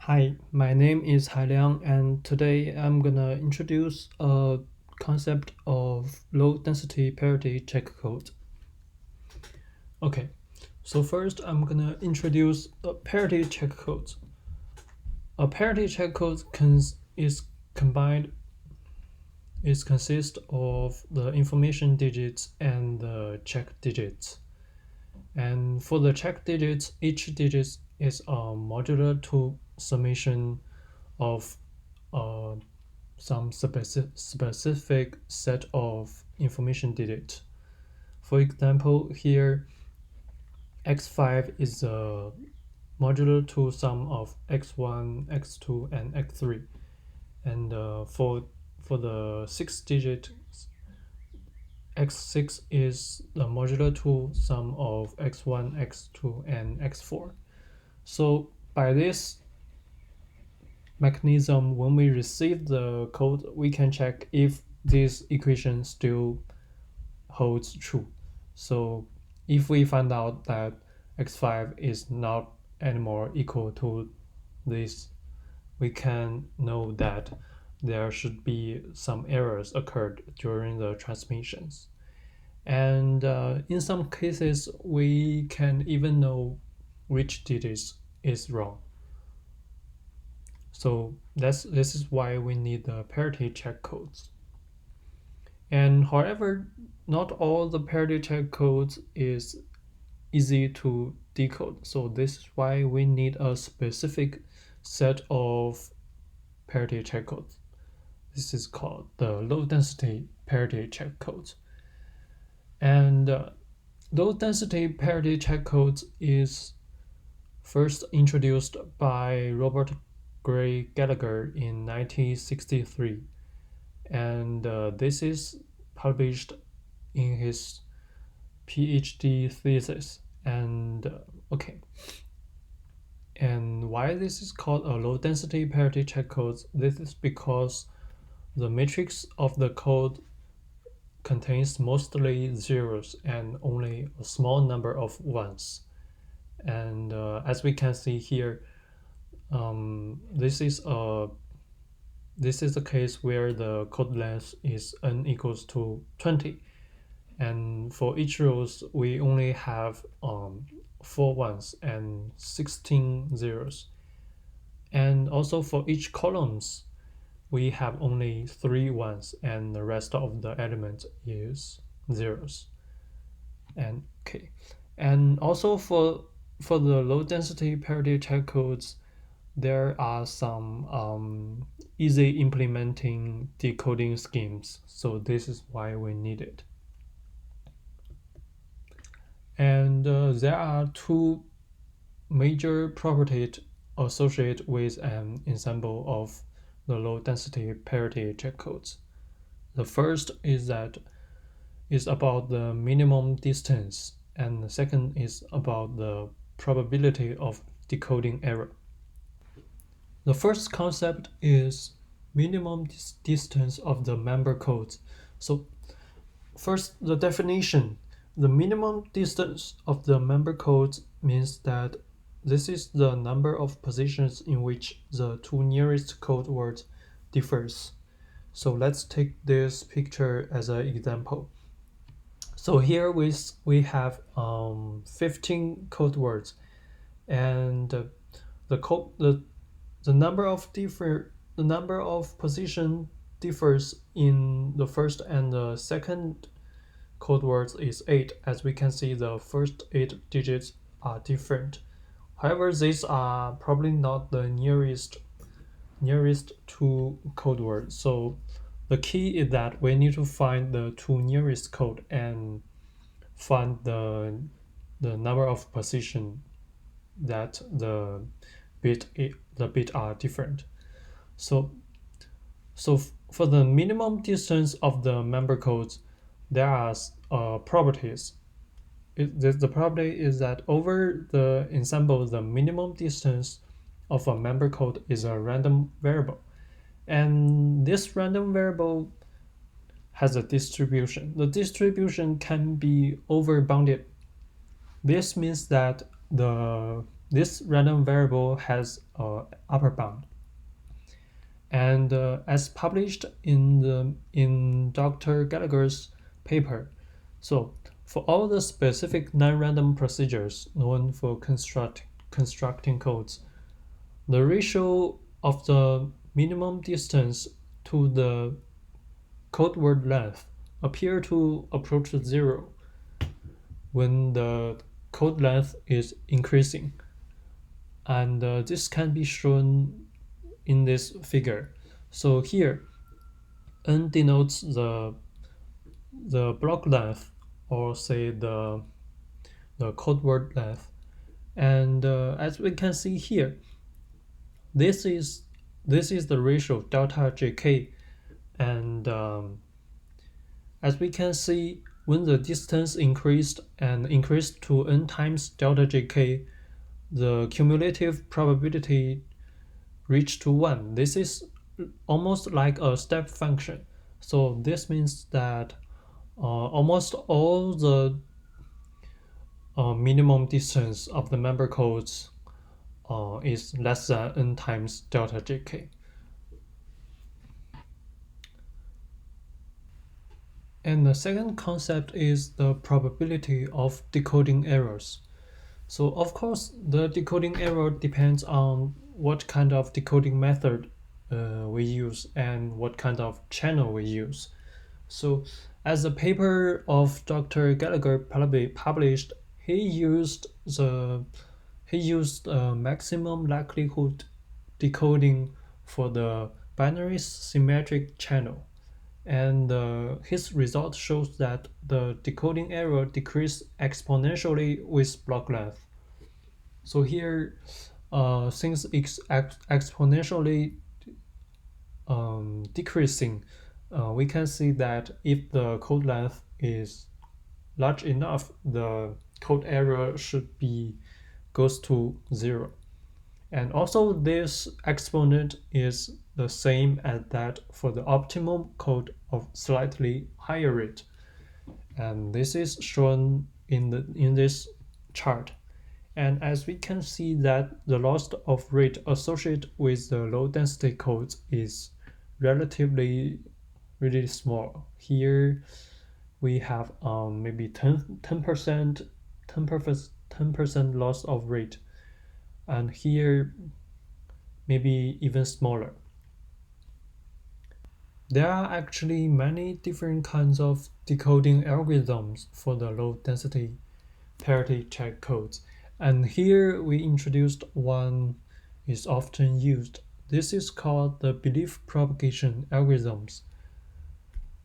Hi, my name is Hai Liang, and today I'm gonna introduce a concept of low-density parity check code. Okay, so first I'm gonna introduce a parity check code. A parity check code is combined is consists of the information digits and the check digits. And for the check digits, each digit is a modular to summation of some specific set of information digits. For example, here x5 is a modular to sum of x1, x2, and x3. And for the 6-digit x6 is the modular to sum of x1, x2, and x4. So by this mechanism, when we receive the code, we can check if this equation still holds true. So if we find out that x5 is not anymore equal to this, we can know that there should be some errors occurred during the transmissions. And in some cases, we can even know which digit is wrong. So this is why we need the parity check codes. And however, not all the parity check codes is easy to decode. So this is why we need a specific set of parity check codes. This is called the low density parity check codes. And low density parity check codes is first introduced by Robert Gray Gallagher in 1963, and this is published in his PhD thesis. And and why this is called a low density parity check code? This is because the matrix of the code contains mostly zeros and only a small number of ones. And as we can see here, this is a case where the code length is n equals to 20, and for each rows we only have 4 ones and 16 zeros, and also for each columns we have only 3 ones and the rest of the element is zeros. And also for the low density parity check codes, there are some easy implementing decoding schemes. So this is why we need it. And there are two major properties associated with an ensemble of the low density parity check codes. The first is about the minimum distance, and the second is about the probability of decoding error. The first concept is minimum distance of the member codes. So first, the definition. The minimum distance of the member codes means that this is the number of positions in which the two nearest code words differs. So let's take this picture as an example. So here we have 15 code words, and the number of position differs in the first and the second code words is 8. As we can see, the first 8 digits are different. However, these are probably not the nearest two code words. So the key is that we need to find the two nearest code and find the number of position that the bit are different. So for the minimum distance of the member codes, there are properties. The property is that over the ensemble, the minimum distance of a member code is a random variable, and this random variable has a distribution. The distribution can be overbounded. This means that the this random variable has an upper bound. And as published in Dr. Gallagher's paper, so for all the specific non-random procedures known for constructing codes, the ratio of the minimum distance to the code word length appear to approach 0 when the code length is increasing. And this can be shown in this figure. So here, n denotes the block length, or say the code word length. And as we can see here, this is the ratio delta jk. And as we can see, when the distance increased to n times delta jk, the cumulative probability reached to 1. This is almost like a step function. So this means that almost all the minimum distance of the member codes is less than n times delta jk. And the second concept is the probability of decoding errors. So of course, the decoding error depends on what kind of decoding method we use and what kind of channel we use. So as the paper of Dr. Gallagher published, he used maximum likelihood decoding for the binary symmetric channel. And his result shows that the decoding error decreased exponentially with block length. So here, since it's exponentially decreasing, we can see that if the code length is large enough, the code error should be goes to 0. And also this exponent is the same as that for the optimum code of slightly higher rate. And this is shown in this chart. And as we can see that the loss of rate associated with the low density codes is relatively really small. Here we have maybe 10% loss of rate, and here maybe even smaller. There are actually many different kinds of decoding algorithms for the low density parity check codes, and here we introduced one is often used. This is called the belief propagation algorithms.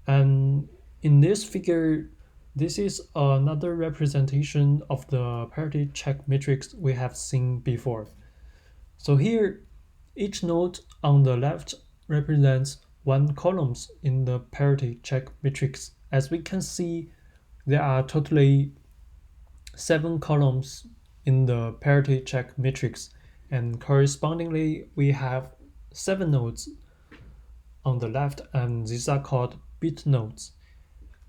And in this figure, this is another representation of the parity check matrix we have seen before. So here, each node on the left represents 1 column in the parity check matrix. As we can see, there are totally 7 columns in the parity check matrix, and correspondingly, we have 7 nodes on the left, and these are called bit nodes.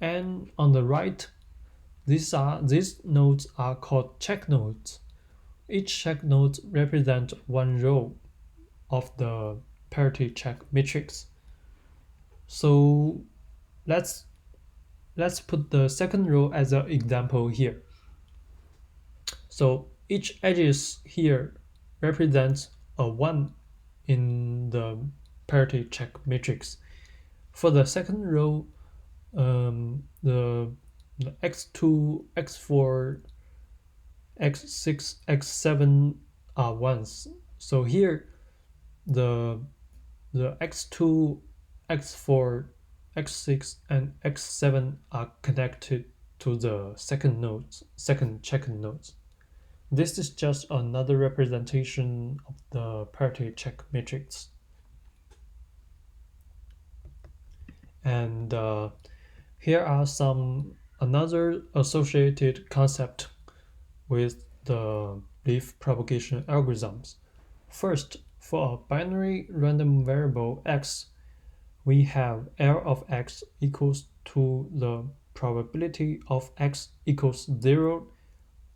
And on the right, these nodes are called check nodes. Each check node represents 1 row of the parity check matrix. So let's put the second row as an example here. So each edges here represents a 1 in the parity check matrix. For the second row, the x2, x4, x6, x7 are 1s. So here, the x2, x4, x6, and x7 are connected to the second check nodes. This is just another representation of the parity check matrix. And here are another associated concept with the belief propagation algorithms. First, for a binary random variable x, we have L of x equals to the probability of x equals 0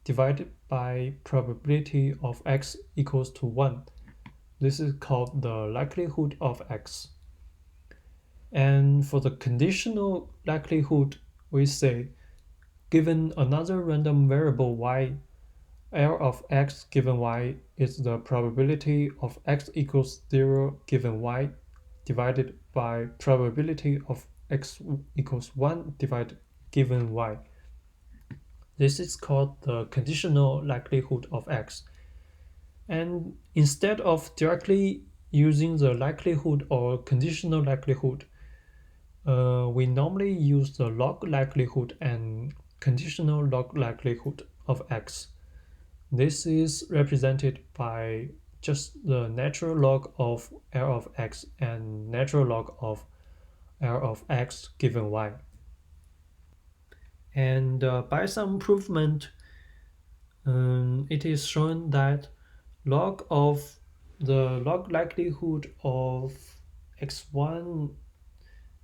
divided by probability of x equals to 1. This is called the likelihood of x. And for the conditional likelihood, we say, given another random variable y, L of x given y is the probability of x equals 0 given y divided by probability of x equals 1 divided given y. This is called the conditional likelihood of x. And instead of directly using the likelihood or conditional likelihood, we normally use the log likelihood and conditional log likelihood of x. This is represented by just the natural log of L of x and natural log of L of x given y. And by some improvement, it is shown that log of the log likelihood of x1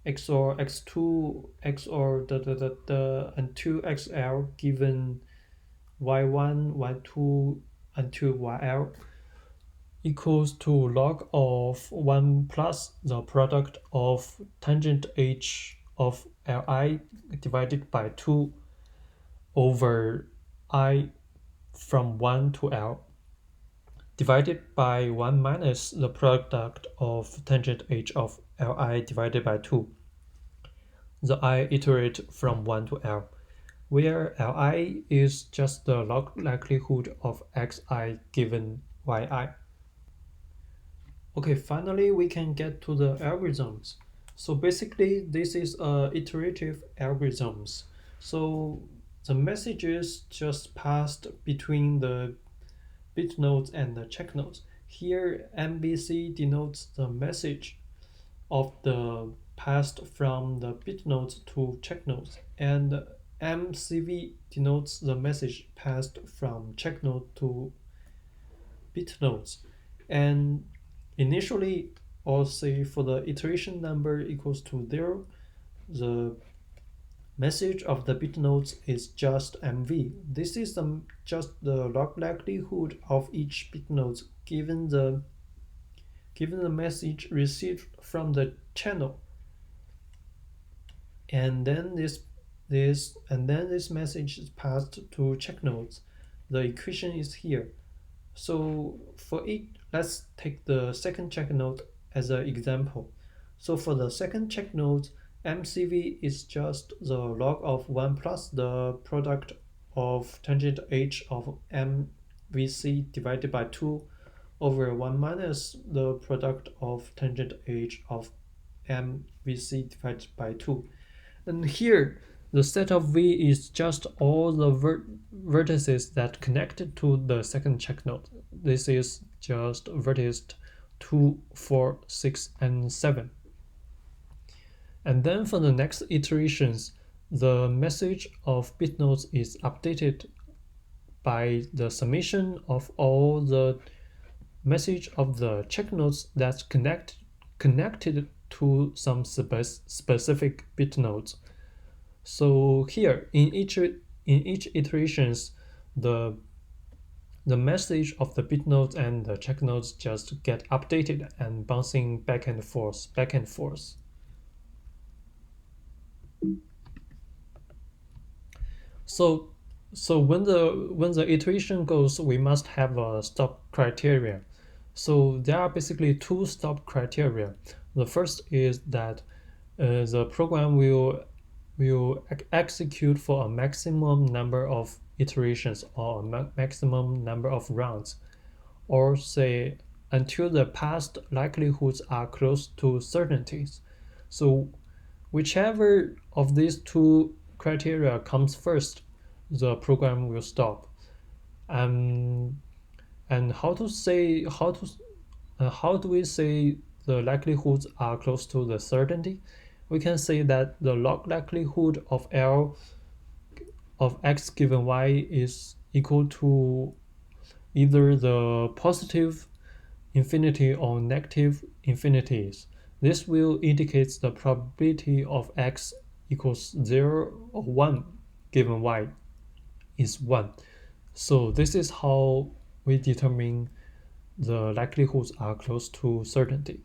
XOR x2 XOR and 2xl given y1, y2 until yl equals to log of 1 plus the product of tangent h of li divided by 2 over I from 1 to L divided by 1 minus the product of tangent h of li divided by 2. The I iterate from 1 to L, where Li is just the log likelihood of xi given yi. Okay, finally we can get to the algorithms. So basically this is iterative algorithms. So the messages just passed between the bit nodes and the check nodes. Here MBC denotes the message of the passed from the bit nodes to check nodes, and MCV denotes the message passed from check node to bit nodes. And initially, or say for the iteration number equals to 0, the message of the bit nodes is just MV. This is just the log likelihood of each bit node given the message received from the channel. And then this message is passed to check nodes. The equation is here. So for it, let's take the second check node as an example. So for the second check node, MCV is just the log of 1 plus the product of tangent h of MVC divided by 2 over 1 minus the product of tangent h of MVC divided by 2. And here, the set of V is just all the vertices that connected to the second check node. This is just vertex 2, 4, 6, and 7. And then for the next iterations, the message of bit nodes is updated by the summation of all the message of the check nodes that's connected to some specific bit nodes. So here in each iterations, the message of the bit nodes and the check nodes just get updated and bouncing back and forth. So when the iteration goes, we must have a stop criteria. So there are basically two stop criteria. The first is that the program will execute for a maximum number of iterations or a maximum number of rounds, or say until the past likelihoods are close to certainties. So whichever of these two criteria comes first, the program will stop. And how do we say the likelihoods are close to the certainty? We can say that the log likelihood of L of x given y is equal to either the positive infinity or negative infinities. This will indicate the probability of x equals 0 or 1 given y is 1. So this is how we determine the likelihoods are close to certainty.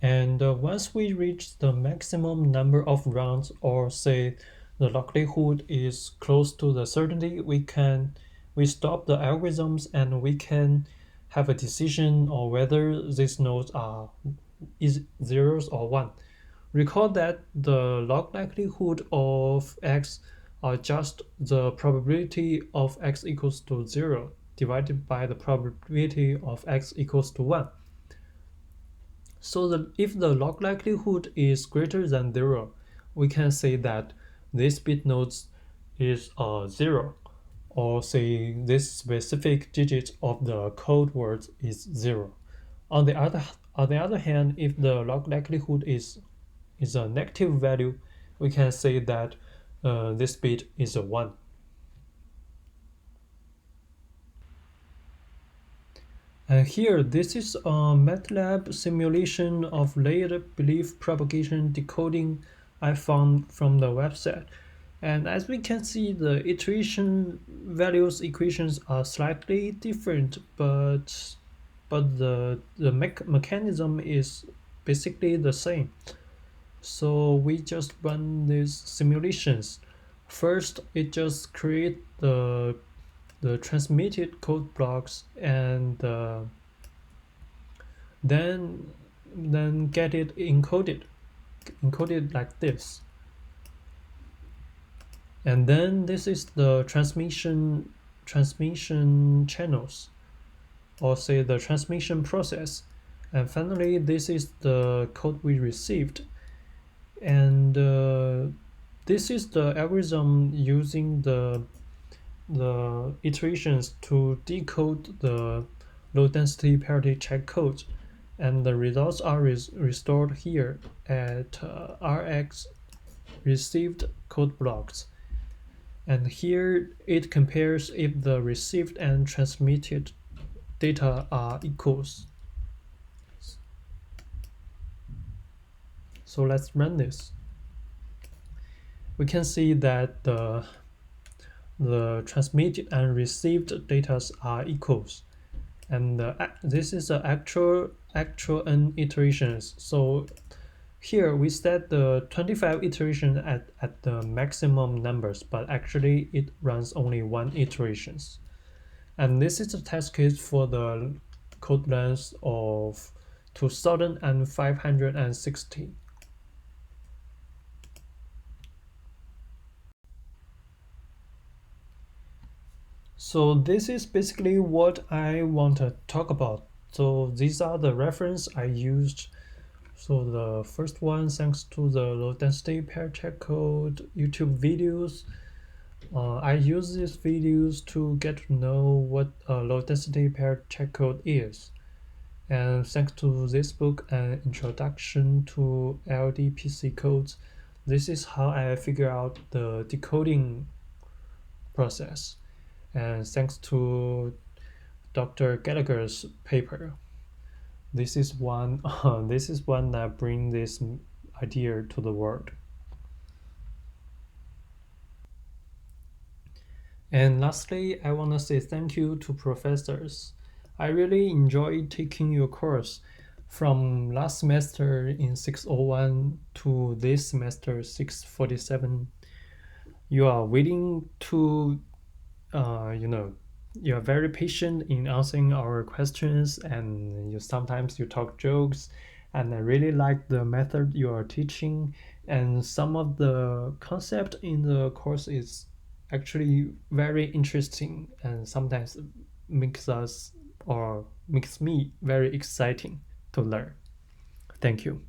And once we reach the maximum number of rounds, or say the likelihood is close to the certainty, we stop the algorithms and we can have a decision on whether these nodes are is zeros or one. Recall that the log likelihood of x are just the probability of x equals to 0 divided by the probability of x equals to 1. So if the log likelihood is greater than 0, we can say that this bit node is 0, or say this specific digit of the code word is 0. On the other hand, if the log likelihood is a negative value, we can say that this bit is a 1. And here, this is a MATLAB simulation of layered belief propagation decoding I found from the website. And as we can see, the iteration values equations are slightly different, but the mechanism is basically the same. So we just run these simulations. First, it just create the transmitted code blocks, and then get it encoded like this. And then this is the transmission channels, or say the transmission process. And finally, this is the code we received. And this is the algorithm using the iterations to decode the low density parity check code, and the results are restored here at Rx received code blocks. And here it compares if the received and transmitted data are equals. So let's run this. We can see that the transmitted and received data are equals, and this is the actual n iterations. So here we set the 25 iteration at the maximum numbers, but actually it runs only 1 iterations. And this is the test case for the code length of 2560. So this is basically what I want to talk about. So these are the reference I used. So the first one, thanks to the low density pair check code YouTube videos. I use these videos to get to know what low density pair check code is. And thanks to this book, An Introduction to LDPC Codes, this is how I figure out the decoding process. And thanks to Dr. Gallagher's paper, this is one that brings this idea to the world. And lastly, I want to say thank you to professors. I really enjoyed taking your course. From last semester in 601 to this semester 647, you are willing to you are very patient in answering our questions, and sometimes you talk jokes, and I really like the method you are teaching, and some of the concept in the course is actually very interesting, and sometimes makes me very exciting to learn. Thank you.